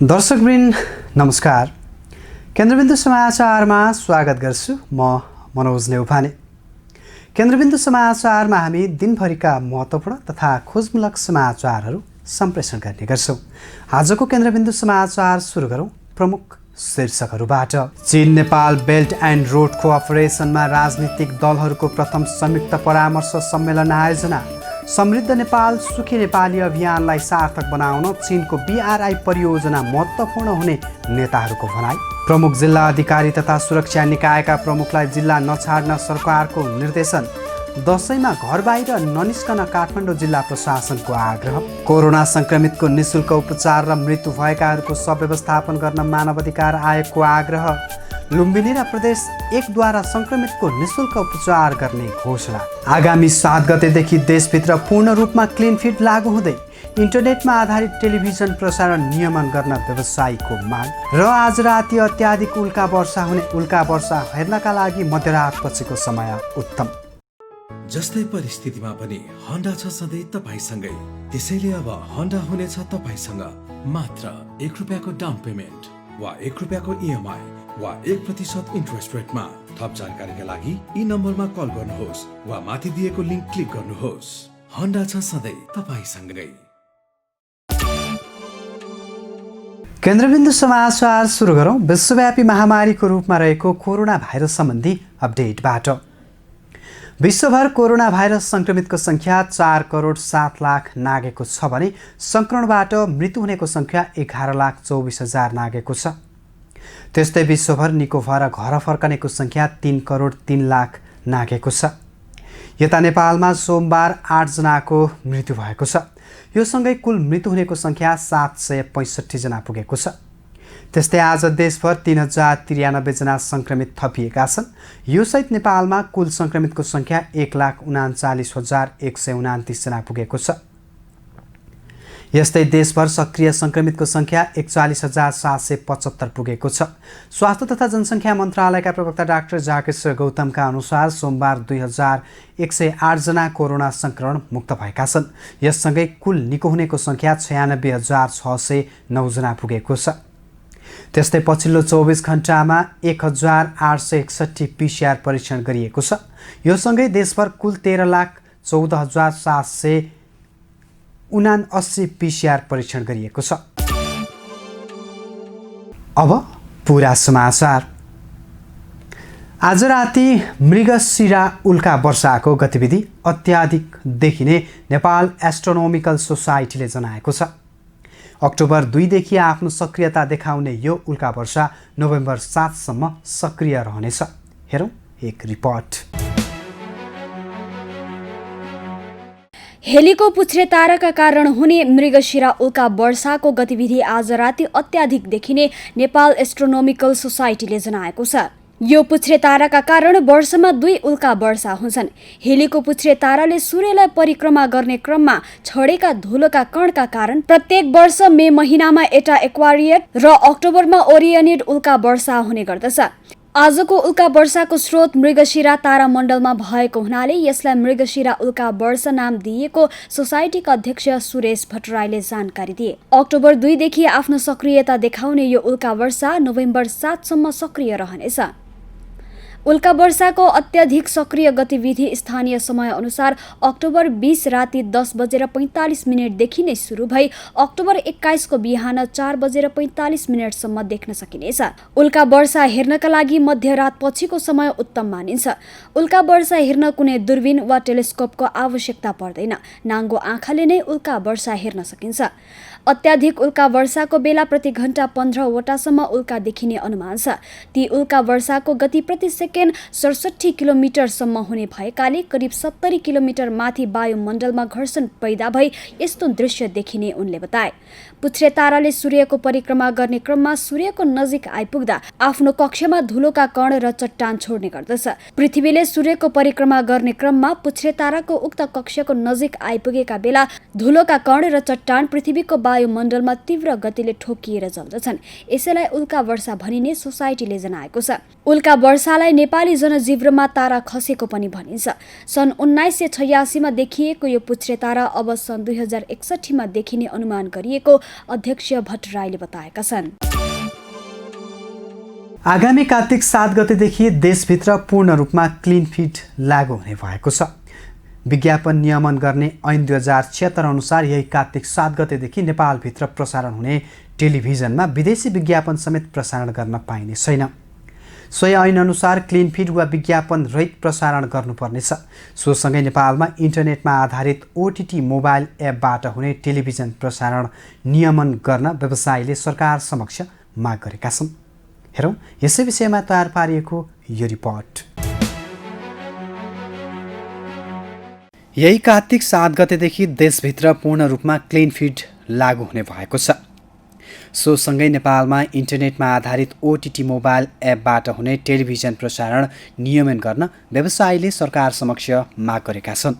दर्शकवृन्द नमस्कार। केन्द्रबिन्दु समाचारमा स्वागत गर्छु। म मनोज नेउपाने। केन्द्रबिन्दु समाचारमा हामी दिनभरिका महत्त्वपूर्ण तथा खोजमूलक समाचारहरू सम्प्रेषण गर्ने गर्छौँ। आजको केन्द्रबिन्दु समाचार सुरु गरौँ प्रमुख शीर्षकहरूबाट। चीन नेपाल बेल्ट एन्ड रोड कोअपरेसनमा राजनीतिक दलहरूको प्रथम संयुक्त परामर्श सम्मेलन आयोजना। समृद्ध नेपाल सुखी नेपाली अभियानलाई सार्थक बनाउन चीनको BRI परियोजना महत्त्वपूर्ण हुने नेताहरूको भनाई। प्रमुख जिल्ला अधिकारी तथा सुरक्षा निकायका प्रमुखलाई जिल्ला नछाड्न सरकारको निर्देशन। दशैंमा घर बाहिर ननिस्कन काठमाडौँ जिल्ला प्रशासनको आग्रह। कोरोना संक्रमितको निशुल्क उपचार र मृत्यु भएकाहरूको सव्यवस्थापन गर्न मानवाधिकार आयोगको आग्रह। लुम्बिनी र प्रदेश 1 द्वारा संक्रमितको निशुल्क उपचार गर्ने घोषणा। आगामी 7 गतेदेखि देशभित्र पूर्ण रूपमा क्लिन फिड लागू हुँदै इन्टरनेटमा आधारित टेलिभिजन प्रसारण नियमन गर्न व्यवसायीको माग। र आज राति अत्याधिक उल्का वर्षा हुने। उल्का वर्षा हेर्नका लागि मध्यरात पछिको समय उत्तम। जस्तै परिस्थितिमा पनि होन्डा छ सधैँ तपाईसँगै। त्यसैले अब होन्डा हुनेछ तपाईसँग मात्र 1 रुपैयाँको डाउन पेमेन्ट वा 1 रुपैयाँको EMI वा 1% इन्ट्रेस्ट रेटमा। थप जानकारीका लागि यी नम्बरमा कल गर्नुहोस् वा माथि दिएको लिङ्क क्लिक गर्नुहोस्। होन्डा छ सधैँ तपाईसँगै। केन्द्रबिन्दु समाचार सुरु गरौँ विश्वव्यापी महामारीको रूपमा रहेको कोरोना भाइरस सम्बन्धी अपडेटबाट। विश्वभर कोरोना भाइरस संक्रमितको संख्या 4,07,00,000 नागेको छ भने संक्रमणबाट मृत्यु हुनेको संख्या 11,24,000 नागेको छ। त्यस्तै विश्वभर निको भएर घर फर्कनेको संख्या 3,03,00,000 नागेको छ। यता नेपालमा सोमबार 8 जनाको मृत्यु भएको छ। यो सँगै कुल मृत्यु हुनेको संख्या 765 जना पुगेको छ। त्यस्तै आज देशभर 3,093 जना संक्रमित थपिएका छन्। यो सहित नेपालमा कुल संक्रमितको संख्या 1,39,129 जना पुगेको छ। यस्तै देशभर सक्रिय संक्रमितको संख्या 41,775 पुगेको छ। स्वास्थ्य तथा जनसङ्ख्या मन्त्रालयका प्रवक्ता डाक्टर जाकेश्वर गौतमका अनुसार सोमबार 2,108 जना कोरोना संक्रमण मुक्त भएका छन्। यससँगै कुल निको हुनेको संख्या 96,609 जना पुगेको छ। त्यस्तै पछिल्लो 24 घण्टामा 1,861 PCR परीक्षण गरिएको छ। यो सँगै देशभर कुल 13,14,779 PCR परीक्षण गरिएको छ। अब पुरा समाचार। आज राति मृगशिरा उल्का वर्षाको गतिविधि अत्याधिक देखिने नेपाल एस्ट्रोनोमिकल सोसाइटीले जनाएको छ। अक्टोबर 2 देखि आफ्नो सक्रियता देखाउने यो उल्का वर्षा नोभेम्बर 7 सम्म सक्रिय रहनेछ। हेरौँ एक रिपोर्ट। हेलीको पुच्छ्रे ताराका कारण हुने मृगशिरा उल्का वर्षाको गतिविधि आज राति अत्याधिक देखिने नेपाल एस्ट्रोनोमिकल सोसाइटीले जनाएको छ। यो पुच्छ्रे ताराका कारण वर्षमा 2 उल्का वर्षा हुन्छन्। हेलीको पुच्छ्रे ताराले सूर्यलाई परिक्रमा गर्ने क्रममा छडेका धुलोका कणका कारण प्रत्येक वर्ष मे महिनामा एउटा एक्वारियट र अक्टोबरमा ओरियनिड उल्का वर्षा हुने गर्दछ। आजको उल्का वर्षाको स्रोत मृगशिरा तारामण्डलमा भएको हुनाले यसलाई मृगशिरा उल्का वर्षा नाम दिएको सोसाइटीका अध्यक्ष सुरेश भट्टराईले जानकारी दिए। अक्टोबर 2 देखि आफ्नो सक्रियता देखाउने यो उल्का वर्षा नोभेम्बर 7 सम्म सक्रिय रहनेछ। उल्का वर्षाको अत्यधिक सक्रिय गतिविधि स्थानीय समय अनुसार अक्टोबर 20 राति 10:45 देखि नै सुरु भई अक्टोबर 21 को बिहान 4:45 सम्म देख्न सकिनेछ। उल्का वर्षा हेर्नका लागि मध्यरात पछिको समय उत्तम मानिन्छ। उल्का वर्षा हेर्न कुनै दूरबीन वा टेलिस्कोपको आवश्यकता पर्दैन। नाङ्गो आँखाले नै उल्का वर्षा हेर्न सकिन्छ। अत्याधिक उल्का वर्षाको बेला प्रति घण्टा 15 वटासम्म उल्का देखिने अनुमान छ। ती उल्का वर्षाको गति प्रति सेकेन्ड 67 किलोमिटरसम्म हुने भएकाले करिब 70 किलोमिटर माथि वायुमण्डलमा घर्षण पैदा भई यस्तो दृश्य देखिने उनले बताए। पुच्छ्रे ताराले सूर्यको परिक्रमा गर्ने क्रममा सूर्यको नजिक आइपुग्दा आफ्नो कक्षमा धुलोका कण र चट्टान छोड्ने गर्दछ। पृथ्वीले सूर्यको परिक्रमा गर्ने क्रममा पुच्छ्रे ताराको उक्त कक्षको नजिक आइपुगेका बेला धुलोका कण र चट्टान पृथ्वीको वायुमण्डलमा तीव्र गतिले ठोकिएर जल्दछन्। यसैलाई उल्का वर्षा भनिने सोसाइटीले जनाएको छ। उल्का वर्षालाई नेपाली जनजीवनमा तारा खसेको पनि भनिन्छ। सन् 1986मा देखिएको यो पुच्छ्रे तारा अब सन् 2061मा देखिने अनुमान गरिएको अध्यक्ष भट्टराईले बताएका छन्। आगामी कार्तिक 7 गतेदेखि देशभित्र पूर्ण रूपमा क्लिन फिड लागू हुने भएको छ। विज्ञापन नियमन गर्ने ऐन 2076 अनुसार यही कार्तिक 7 गतेदेखि नेपालभित्र प्रसारण हुने टेलिभिजनमा विदेशी विज्ञापन समेत प्रसारण गर्न पाइने छैन। सोही ऐन अनुसार क्लिन फिड वा विज्ञापन रहित प्रसारण गर्नुपर्नेछ। सोसँगै नेपालमा इन्टरनेटमा आधारित OTT मोबाइल एपबाट हुने टेलिभिजन प्रसारण नियमन गर्न व्यवसायीले सरकार समक्ष माग गरेका छन्। हेरौँ यसै विषयमा तयार पारिएको यो रिपोर्ट। यही कार्तिक 7 गतेदेखि देशभित्र पूर्ण रूपमा क्लिन फिड लागू हुने भएको छ। सोसँगै नेपालमा इन्टरनेटमा आधारित OTT मोबाइल एपबाट हुने टेलिभिजन प्रसारण नियमन गर्न व्यवसायीले सरकार समक्ष माग गरेका छन्।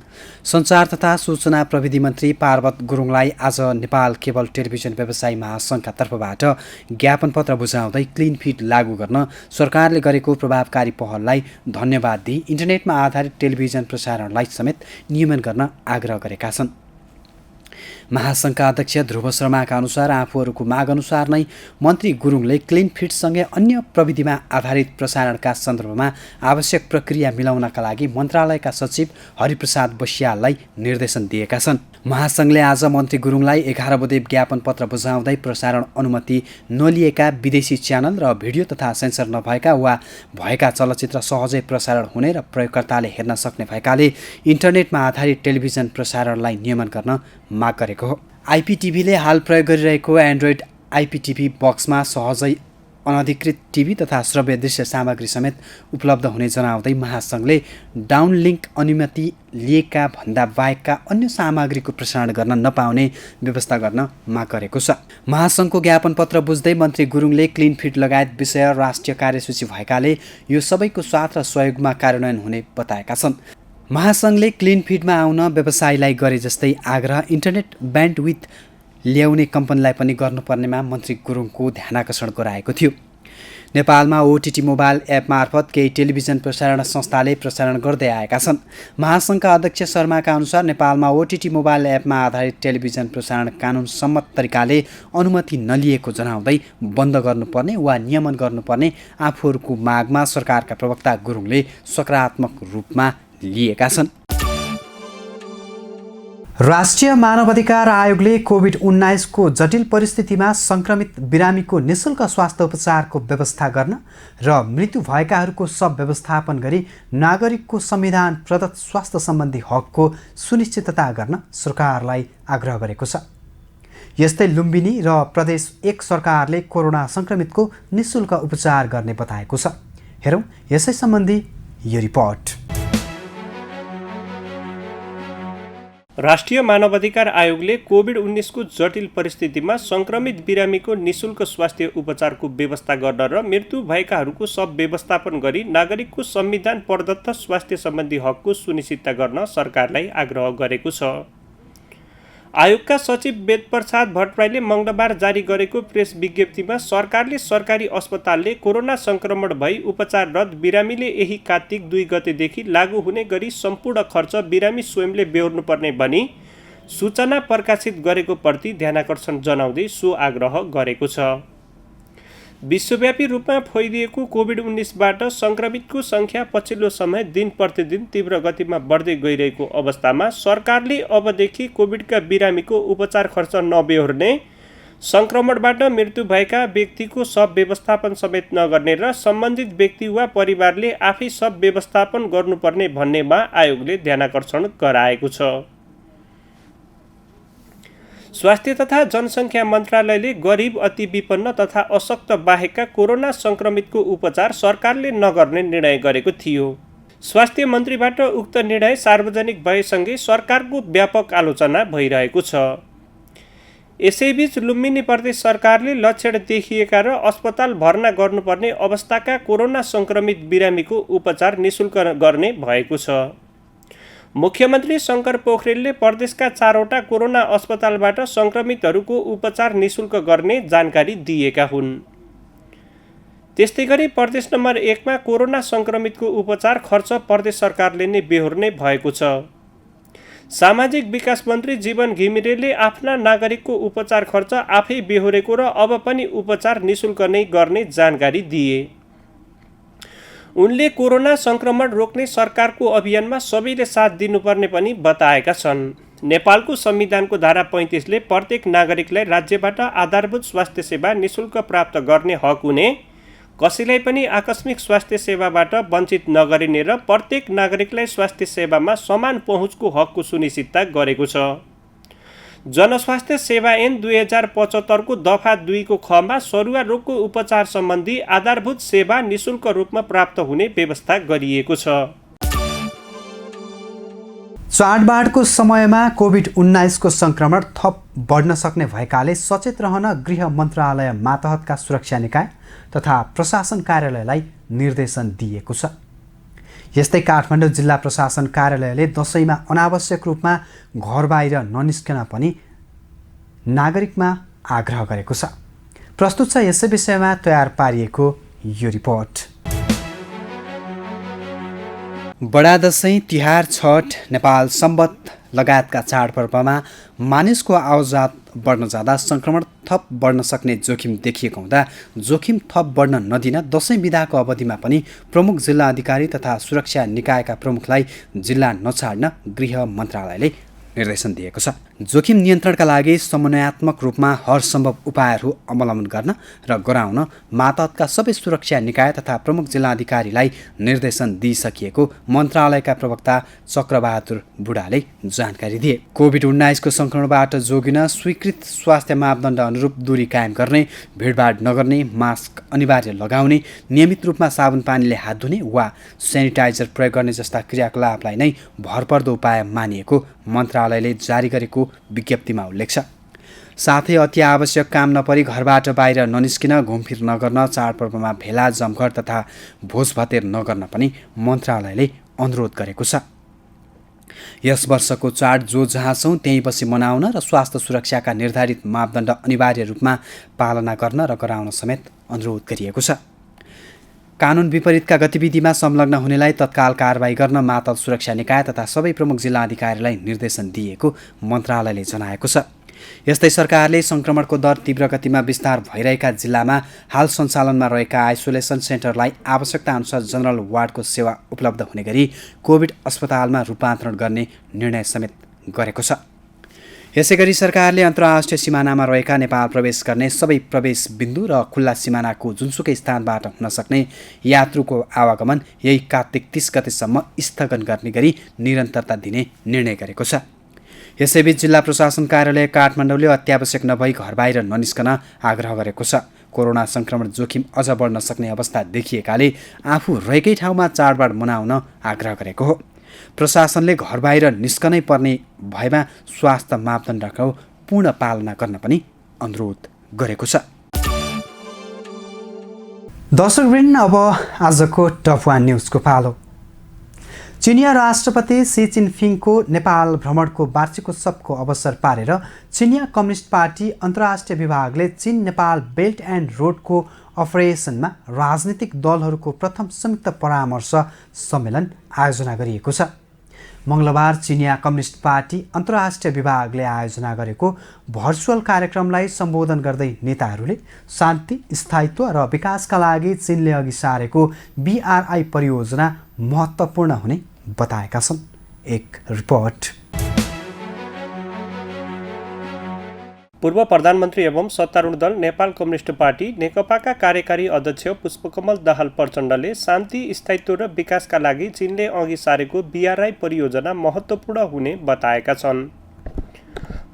सञ्चार तथा सूचना प्रविधि मन्त्री पार्वत गुरुङलाई आज नेपाल केबल टेलिभिजन व्यवसायी महासङ्घका तर्फबाट ज्ञापन पत्र बुझाउँदै क्लिन फिड लागू गर्न सरकारले गरेको प्रभावकारी पहललाई धन्यवाद दिई इन्टरनेटमा आधारित टेलिभिजन प्रसारणलाई समेत नियमन गर्न आग्रह गरेका छन्। महासङ्घका अध्यक्ष ध्रुव शर्माका अनुसार आफूहरूको माग अनुसार नै मन्त्री गुरुङले क्लिन फिडसँगै अन्य प्रविधिमा आधारित प्रसारणका सन्दर्भमा आवश्यक प्रक्रिया मिलाउनका लागि मन्त्रालयका सचिव हरिप्रसाद बस्याललाई निर्देशन दिएका छन्। महासङ्घले आज मन्त्री गुरुङलाई 11 बुँदे ज्ञापन पत्र बुझाउँदै प्रसारण अनुमति नलिएका विदेशी च्यानल र भिडियो तथा सेन्सर नभएका वा भएका चलचित्र सहजै प्रसारण हुने र प्रयोगकर्ताले हेर्न सक्ने भएकाले इन्टरनेटमा आधारित टेलिभिजन प्रसारणलाई नियमन गर्न माग गरेको हो। आइपिटिभीले हाल प्रयोग गरिरहेको एन्ड्रोइड आइपिटिभी बक्समा सहजै अनधिकृत टिभी तथा श्रव्य दृश्य सामग्री समेत उपलब्ध हुने जनाउँदै महासङ्घले डाउनलिङ्क अनुमति लिएका भन्दा बाहेकका अन्य सामग्रीको प्रसारण गर्न नपाउने व्यवस्था गर्न माग गरेको छ। महासङ्घको ज्ञापन पत्र बुझ्दै मन्त्री गुरुङले क्लिन फिड लगायत विषय राष्ट्रिय कार्यसूची भएकाले यो सबैको साथ र सहयोगमा कार्यान्वयन हुने बताएका छन्। महासङ्घले क्लिन फिडमा आउन व्यवसायीलाई गरे जस्तै आग्रह इन्टरनेट ब्यान्डविथ ल्याउने कम्पनीलाई पनि गर्नुपर्नेमा मन्त्री गुरुङको ध्यानाकर्षण गराएको थियो। नेपालमा OTT मोबाइल एप मार्फत केही टेलिभिजन प्रसारण संस्थाले प्रसारण गर्दै आएका छन्। महासङ्घका अध्यक्ष शर्माका अनुसार नेपालमा OTT मोबाइल एपमा आधारित टेलिभिजन प्रसारण कानुन सम्मत तरिकाले अनुमति नलिएको जनाउँदै बन्द गर्नुपर्ने वा नियमन गर्नुपर्ने आफूहरूको मागमा सरकारका प्रवक्ता गुरुङले सकारात्मक रूपमा लिएका छन्। राष्ट्रिय मानवाधिकार आयोगले कोभिड-19 को जटिल परिस्थितिमा संक्रमित बिरामीको निशुल्क स्वास्थ्य उपचारको व्यवस्था गर्न र मृत्यु भएकाहरूको शव व्यवस्थापन गरी नागरिकको संविधान प्रदत्त स्वास्थ्य सम्बन्धी हकको सुनिश्चितता गर्न सरकारलाई आग्रह गरेको छ। यस्तै लुम्बिनी र प्रदेश 1 सरकारले कोरोना संक्रमितको निशुल्क उपचार गर्ने बताएको छ। हेरौँ यसै सम्बन्धी यो रिपोर्ट। राष्ट्रिय मानवाधिकार आयोगले कोभिड-19 को जटिल परिस्थितिमा संक्रमित बिरामीको निशुल्क स्वास्थ्य उपचारको व्यवस्था गर्न र मृत्यु भएकाहरूको शव व्यवस्थापन गरी नागरिकको संविधान प्रदत्त स्वास्थ्य सम्बन्धी हकको सुनिश्चितता गर्न सरकारलाई आग्रह गरेको छ। आयोगका सचिव वेदप्रसाद भट्टराईले मङ्गलबार जारी गरेको प्रेस विज्ञप्तिमा सरकारले सरकारी अस्पतालले कोरोना संक्रमण भई उपचाररत बिरामीले यही कार्तिक 2 गतेदेखि लागू हुने गरी सम्पूर्ण खर्च बिरामी स्वयंले बेहोर्नुपर्ने भनी सूचना प्रकाशित गरेको प्रति ध्यानाकर्षण जनाउँदै सो आग्रह गरेको छ। विश्वव्यापी रूपमा फैलिएको कोभिड-19बाट संक्रमितको संख्या पछिल्लो समय दिन प्रतिदिन तीव्र गतिमा बढ्दै गइरहेको अवस्थामा सरकारले अबदेखि कोभिडका बिरामीको उपचार खर्च नबेहोर्ने, संक्रमणबाट मृत्यु भएका व्यक्तिको शव व्यवस्थापन समेत नगर्ने र सम्बन्धित व्यक्ति वा परिवारले आफै शव व्यवस्थापन गर्नुपर्ने भन्नेमा आयोगले ध्यानाकर्षण गराएको छ। स्वास्थ्य तथा जनसङ्ख्या मन्त्रालयले गरिब, अति विपन्न तथा अशक्त बाहेकका कोरोना संक्रमितको उपचार सरकारले नगर्ने निर्णय गरेको थियो। स्वास्थ्य मन्त्रीबाट उक्त निर्णय सार्वजनिक भएसँगै सरकारको व्यापक आलोचना भइरहेको छ। यसैबीच लुम्बिनी प्रदेश सरकारले लक्षण देखिएका र अस्पताल भर्ना गर्नुपर्ने अवस्थाका कोरोना संक्रमित बिरामीको उपचार निशुल्क गर्ने भएको छ। मुख्यमन्त्री शङ्कर पोखरेलले प्रदेशका 4वटा कोरोना अस्पतालबाट संक्रमितहरूको उपचार निशुल्क गर्ने जानकारी दिएका हुन्। त्यस्तै गरी प्रदेश नम्बर 1 मा कोरोना संक्रमितको उपचार खर्च प्रदेश सरकारले नै बेहोर्ने भएको छ। सामाजिक विकास मन्त्री जीवन घिमिरेले आफ्ना नागरिकको उपचार खर्च आफै बेहोरेको र अब पनि उपचार निशुल्क नै गर्ने जानकारी दिए। उनले कोरोना संक्रमण रोक्ने सरकारको अभियानमा सबैले साथ दिनुपर्ने पनि बताएका छन्। नेपालको संविधानको धारा 35ले प्रत्येक नागरिकलाई राज्यबाट आधारभूत स्वास्थ्य सेवा निशुल्क प्राप्त गर्ने हक हुने, कसैलाई पनि आकस्मिक स्वास्थ्य सेवाबाट वञ्चित नगरिने र प्रत्येक नागरिकलाई स्वास्थ्य सेवामा समान पहुँचको हकको सुनिश्चितता गरेको छ। जनस्वास्थ्य सेवा ऐन 2075 को दफा 2 को ख मा सरुवा रोगको उपचार सम्बन्धी आधारभूत सेवा निशुल्क रूपमा प्राप्त हुने व्यवस्था गरिएको छ। चाडबाडको समयमा कोभिड-19 को संक्रमण थप बढ्न सक्ने भएकाले सचेत रहन गृह मन्त्रालय मातहतका सुरक्षा निकाय तथा प्रशासन कार्यालयलाई निर्देशन दिएको छ। यस्तै काठमाडौँ जिल्ला प्रशासन कार्यालयले दशैंमा अनावश्यक रूपमा घर बाहिर ननिस्कन पनि नागरिकमा आग्रह गरेको छ। प्रस्तुत छ यसै विषयमा तयार पारिएको यो रिपोर्ट। बडा दशैं, तिहार, छठ, नेपाल सम्बत लगायतका चाडपर्वमा मानिसको आवजात बढ्न जाँदा संक्रमण थप बढ्न सक्ने जोखिम देखिएको हुँदा जोखिम थप बढ्न नदिन दशैं बिदाको अवधिमा पनि प्रमुख जिल्ला अधिकारी तथा सुरक्षा निकायका प्रमुखलाई जिल्ला नछाड्न गृह मन्त्रालयले निर्देशन दिएको छ। जोखिम नियन्त्रणका लागि समन्वयात्मक रूपमा हरसम्भव उपायहरू अवलम्बन गर्न र गराउन मातहतका सबै सुरक्षा निकाय तथा प्रमुख जिल्लाधिकारीलाई निर्देशन दिइसकिएको मन्त्रालयका प्रवक्ता चक्रबहादुर बुढाले जानकारी दिए। कोभिड-19 को संक्रमणबाट जोगिन स्वीकृत स्वास्थ्य मापदण्ड अनुरूप दूरी कायम गर्ने, भिडभाड नगर्ने, मास्क अनिवार्य लगाउने, नियमित रूपमा साबुन पानीले हात धुने वा सेनिटाइजर प्रयोग गर्ने जस्ता क्रियाकलापलाई नै भरपर्दो उपाय मानिएको मन्त्रालयले जारी गरेको विज्ञप्तिमा उल्लेख छ। साथै अति आवश्यक काम नपरी घरबाट बाहिर ननिस्किन, घुमफिर नगर्न, चाडपर्वमा भेला जमघट तथा भोजभतेर नगर्न पनि मन्त्रालयले अनुरोध गरेको छ। यस वर्षको चाड जो जहाँ छौँ त्यहीँ बसी मनाउन र स्वास्थ्य सुरक्षाका निर्धारित मापदण्ड अनिवार्य रूपमा पालना गर्न र गराउन समेत अनुरोध गरिएको छ। कानुन विपरीतका गतिविधिमा संलग्न हुनेलाई तत्काल कारबाही गर्न मातहत सुरक्षा निकाय तथा सबै प्रमुख जिल्ला अधिकारीलाई निर्देशन दिएको मन्त्रालयले जनाएको छ। यस्तै सरकारले संक्रमणको दर तीव्र गतिमा विस्तार भइरहेका जिल्लामा हाल सञ्चालनमा रहेका आइसोलेसन सेन्टरलाई आवश्यकता अनुसार जनरल वार्डको सेवा उपलब्ध हुने गरी कोभिड अस्पतालमा रूपान्तरण गर्ने निर्णय समेत गरेको छ। यसैगरी सरकारले अन्तर्राष्ट्रिय सिमानामा रहेका नेपाल प्रवेश गर्ने सबै प्रवेश बिन्दु र खुल्ला सिमानाको जुनसुकै स्थानबाट हुन सक्ने यात्रुको आवागमन यही कार्तिक 30 गतेसम्म स्थगन गर्ने गरी निरन्तरता दिने निर्णय गरेको छ। यसैबीच जिल्ला प्रशासन कार्यालय काठमाडौँले अत्यावश्यक नभई घर बाहिर ननिस्कन आग्रह गरेको छ। कोरोना संक्रमण जोखिम अझ बढ्न सक्ने अवस्था देखिएकाले आफू रहेकै ठाउँमा चाडबाड मनाउन आग्रह गरेको हो। प्रशासनले घर बाहिर निस्कनै पर्ने भएमा स्वास्थ्य मापदण्डको पूर्ण पालना गर्न पनि अनुरोध गरेको छ। दर्शकवृन्द, अब आजको टप 1 न्युजको पालो। चिनिया राष्ट्रपति सी जिनपिङको नेपाल भ्रमणको वार्षिकोत्सवको अवसर पारेर चिनिया कम्युनिस्ट पार्टी अन्तर्राष्ट्रिय विभागले चीन नेपाल बेल्ट एन्ड रोडको अपरेसनमा राजनीतिक दलहरूको प्रथम संयुक्त परामर्श सम्मेलन आयोजना गरिएको छ। मंगलबार चिनिया कम्युनिस्ट पार्टी अन्तर्राष्ट्रिय विभागले आयोजना गरेको भर्चुअल कार्यक्रमलाई सम्बोधन गर्दै नेताहरूले शान्ति, स्थायित्व र विकासका लागि चीनले अघि सारेको BRI परियोजना महत्त्वपूर्ण हुने बताएका छन्। एक रिपोर्ट। पूर्व प्रधानमन्त्री एवं सत्तारूढ दल नेपाल कम्युनिस्ट पार्टी नेकपाका कार्यकारी अध्यक्ष पुष्पकमल दाहाल प्रचण्डले शान्ति, स्थायित्व र विकासका लागि चीनले अघि सारेको BRI परियोजना महत्त्वपूर्ण हुने बताएका छन्।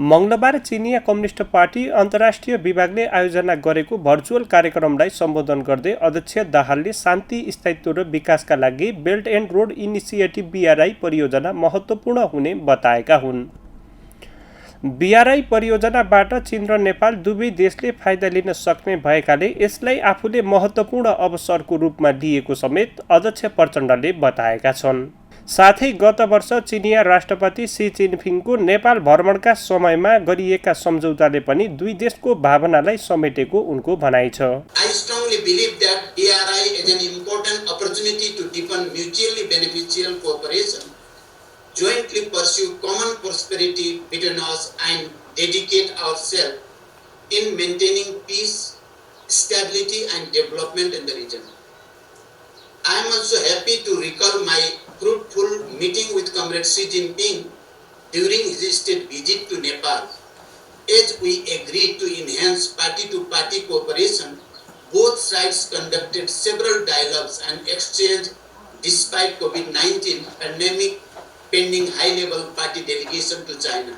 मंगलबार चिनिया कम्युनिस्ट पार्टी अन्तर्राष्ट्रिय विभागले आयोजना गरेको भर्चुअल कार्यक्रमलाई सम्बोधन गर्दै अध्यक्ष दाहालले शान्ति, स्थायित्व र विकासका लागि belt and road initiative BRI परियोजना महत्त्वपूर्ण हुने बताएका हुन्। BRI परियोजनाबाट चीन र नेपाल दुवै देशले फाइदा लिन सक्ने भएकाले यसलाई आफूले महत्त्वपूर्ण अवसरको रूपमा लिएको समेत अध्यक्ष प्रचण्डले बताएका छन्। साथै गत वर्ष चिनिया राष्ट्रपति सी जिनपिङको नेपाल भ्रमणका समयमा गरिएका सम्झौताले पनि दुई देशको भावनालाई समेटेको उनको भनाइ छ। strongly believe that BRI is an important opportunity to deepen mutually beneficial cooperation, jointly pursue common prosperity between us, and dedicate ourselves in maintaining peace, stability, and development in the region. I am also happy to recall my fruitful meeting with Comrade Xi Jinping during his state visit to Nepal. As we agreed to enhance party-to-party cooperation, both sides conducted several dialogues and exchanges despite COVID-19 pandemic pending high-level party delegation to China.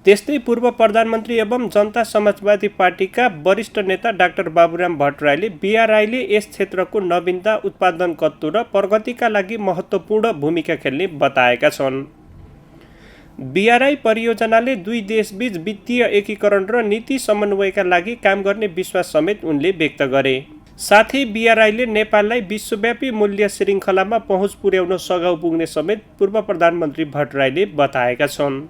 त्यस्तै पूर्व प्रधानमन्त्री एवं जनता समाजवादी पार्टीका वरिष्ठ नेता doctor Baburam भट्टराईले बीआरआईले यस क्षेत्रको नवीनता, उत्पादकत्व र प्रगतिका लागि महत्त्वपूर्ण भूमिका खेल्ने बताएका छन्। बीआरआई परियोजनाले दुई देशबीच वित्तीय एकीकरण र नीति समन्वयका लागि काम गर्ने विश्वास समेत उनले व्यक्त गरे। साथै बीआरआईले नेपाललाई विश्वव्यापी मूल्य श्रृङ्खलामा पहुँच पुर्याउन सघाउ पुग्ने समेत पूर्व प्रधानमन्त्री भट्टराईले बताएका छन्।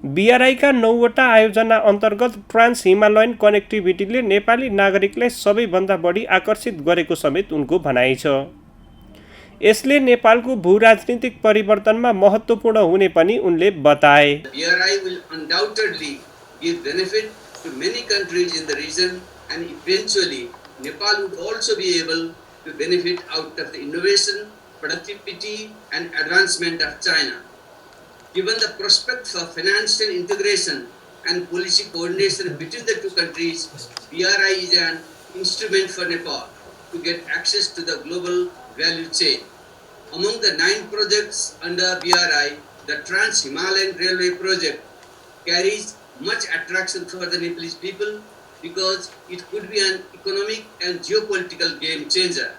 बीआरआईका 9वटा आयोजना अन्तर्गत ट्रान्स हिमालयन कनेक्टिभिटीले नेपाली नागरिकलाई सबैभन्दा बढी आकर्षित गरेको समेत उनको भनाइ छ। यसले नेपालको भू-राजनीतिक परिवर्तनमा महत्त्वपूर्ण हुने पनि उनले बताए। BRI will undoubtedly give benefit to many countries in the region, and eventually Nepal would also be able to benefit out of the innovation, productivity, and advancement of China. Given the prospects of financial integration and policy coordination between the two countries, BRI is an instrument for Nepal to get access to the global value chain. Among the 9 projects under BRI, the Trans-Himalayan Railway project carries much attraction for the Nepalese people because it could be an economic and geopolitical game changer.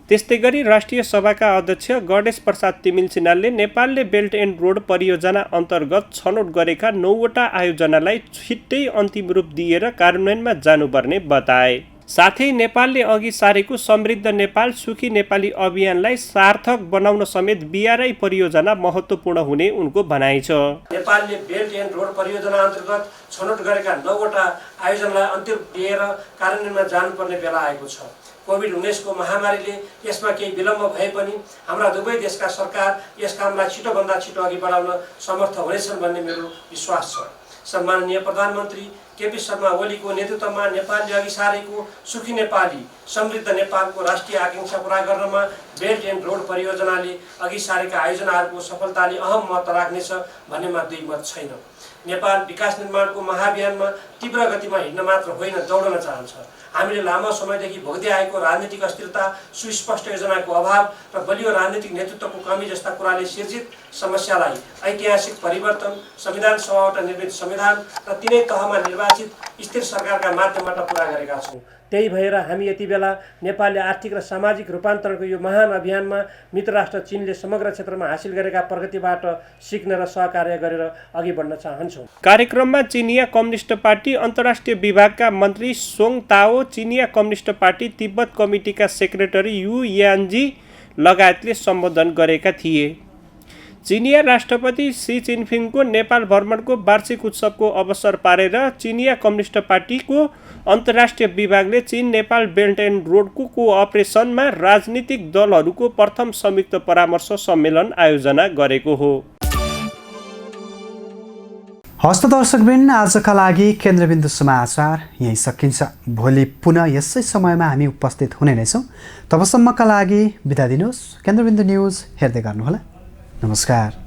त्यस्तै गरी राष्ट्रिय सभाका अध्यक्ष गणेश प्रसाद तिमिल सिन्हालले नेपालले belt and road परियोजना अन्तर्गत छनौट गरेका 9वटा आयोजनालाई छिट्टै अन्तिम रूप दिएर कार्यान्वयनमा जानुपर्ने बताए। साथै नेपालले अघि सारेको समृद्ध नेपाल सुखी नेपाली अभियानलाई सार्थक बनाउन समेत बीआरआई परियोजना महत्त्वपूर्ण हुने उनको भनाइ छ। नेपालले बेल्ट एन्ड रोड परियोजना अन्तर्गत छनौट गरेका 9वटा आयोजनालाई अन्तिम दिएर कार्यान्वयनमा जानुपर्ने बेला आएको छ। कोभिड-19 को महामारीले यसमा केही विलम्ब भए पनि हाम्रा दुवै देशका सरकार यस कामलाई छिटोभन्दा छिटो अघि बढाउन समर्थ हुनेछन् भन्ने मेरो विश्वास छ। सम्माननीय प्रधानमन्त्री केपी शर्मा ओलीको नेतृत्वमा नेपालले अघि सारेको सुखी नेपाली समृद्ध नेपालको राष्ट्रिय आकांक्षा पूरा गर्नमा बेल्ट एन्ड रोड परियोजनाले अघि सारेका आयोजनाहरूको सफलताले अहम महत्त्व राख्नेछ भन्नेमा दुई मत छैन। नेपाल विकास निर्माणको महाअभियानमा तीव्र गतिमा हिँड्न मात्र होइन, दौडन चाहन्छ। हामीले लामो समयदेखि भोग्दै आएको राजनीतिक अस्थिरता, सुस्पष्ट योजनाको अभाव र बलियो राजनीतिक नेतृत्वको कमी जस्ता कुराले सिर्जित समस्यालाई ऐतिहासिक परिवर्तन, संविधान सभाबाट निर्मित संविधान र तिनै तहमा निर्वाचित स्थिर सरकारका माध्यमबाट पूरा गरेका छौँ। त्यही भएर हामी यति बेला नेपालले आर्थिक र सामाजिक रूपान्तरणको यो महान अभियानमा मित्र राष्ट्र चीनले समग्र क्षेत्रमा हासिल गरेका प्रगतिबाट सिक्न र सहकार्य गरेर अघि बढ्न चाहन्छौँ। कार्यक्रममा चिनिया कम्युनिस्ट पार्टी अन्तर्राष्ट्रिय विभागका मन्त्री सोङ ताओ, चिनिया कम्युनिस्ट पार्टी तिब्बत कमिटीका सेक्रेटरी यु यान्जी लगायतले सम्बोधन गरेका थिए। चिनिया राष्ट्रपति सी जिनपिङको नेपाल भ्रमणको वार्षिक उत्सवको अवसर पारेर चिनिया कम्युनिस्ट पार्टीको अन्तर्राष्ट्रिय विभागले चीन नेपाल बेल्ट एन्ड रोडको कोअपरेसनमा राजनीतिक दलहरूको प्रथम संयुक्त परामर्श सम्मेलन आयोजना गरेको हो। हस्त दर्शकवृन्द, आजका लागि केन्द्रबिन्दु समाचार यही सकिन्छ। भोलि पुनः यसै समयमा हामी उपस्थित हुने नै छौँ। तबसम्मका लागि बिदा दिनुहोस्। केन्द्रबिन्दु न्युज हेर्दै गर्नुहोला। नमस्कार।